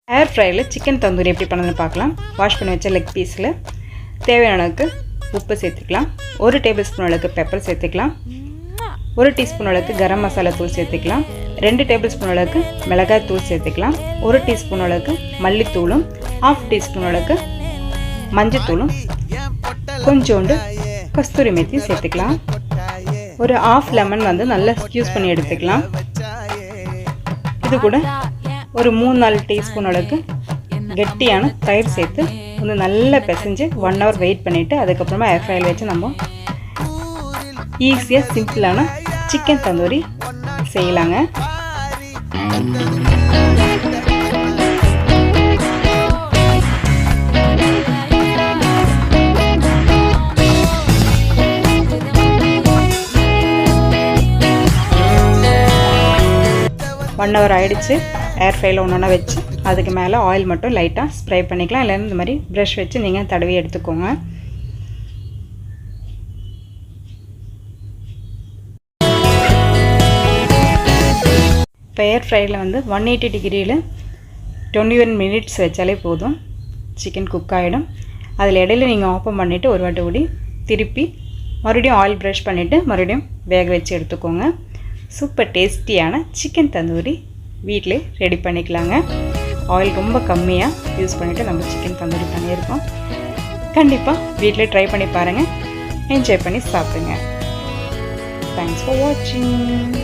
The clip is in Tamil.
ஏர் ஃப்ரையில் சிக்கன் தந்தூரி எப்படி பண்ணுறதுன்னு பார்க்கலாம். வாஷ் பண்ணி வச்ச லெக் பீஸில் தேவையான அளவுக்கு உப்பு சேர்த்துக்கலாம். 1 டேபிள் ஸ்பூன் அளவுக்கு பெப்பர் சேர்த்துக்கலாம். 1 டீஸ்பூன் அளவுக்கு கரம் மசாலா தூள் சேர்த்துக்கலாம். 2 டேபிள் ஸ்பூன் அளவுக்கு மிளகாய் தூள் சேர்த்துக்கலாம். 1 டீஸ்பூன் அளவுக்கு மல்லித்தூளும் 1/2 டீஸ்பூன் அளவுக்கு மஞ்சத்தூளும் கொஞ்சோண்டு கஸ்தூரி மெத்தியும் சேர்த்துக்கலாம். ஒரு 1/2 லெமன் வந்து நல்லா ஸ்க்யூஸ் பண்ணி எடுத்துக்கலாம். இது கூட ஒரு 3-4 டீஸ்பூன் அளவுக்கு கெட்டியான தயிர் சேர்த்து வந்து நல்லா பிசைஞ்சு 1 ஹவர் வெயிட் பண்ணிவிட்டு அதுக்கப்புறமா ஏர் ஃப்ரையில் வச்சு நம்ம ஈஸியாக சிம்பிளான சிக்கன் தந்தூரி செய்யலாங்க. ஒன் ஹவர் ஆகிடுச்சு. ஏர் ஃப்ரையில் ஒன்றா வச்சு அதுக்கு மேலே ஆயில் மட்டும் லைட்டாக ஸ்ப்ரே பண்ணிக்கலாம். இல்லைன்னா இந்த மாதிரி ப்ரஷ் வச்சு நீங்கள் தடவி எடுத்துக்கோங்க. இப்போ ஏர் ஃப்ரையில் வந்து 180 டிகிரியில் 21 மினிட்ஸ் வச்சாலே போதும், சிக்கன் குக் ஆகிடும். அதில் இடையில நீங்கள் ஓப்பன் பண்ணிவிட்டு ஒரு வாட்டி ஓடி திருப்பி மறுபடியும் ஆயில் ப்ரஷ் பண்ணிவிட்டு மறுபடியும் வேக வச்சு எடுத்துக்கோங்க. சூப்பர் டேஸ்டியான சிக்கன் தந்தூரி வீட்டிலே ரெடி பண்ணிக்கலாங்க. ஆயில் ரொம்ப கம்மியாக யூஸ் பண்ணிவிட்டு நம்ம சிக்கன் தந்தூரி பண்ணியிருக்கோம். கண்டிப்பாக வீட்டிலே ட்ரை பண்ணி பாருங்கள், என்ஜாய் பண்ணி சாப்பிடுங்க. தேங்க்ஸ் ஃபார் வாட்சிங்.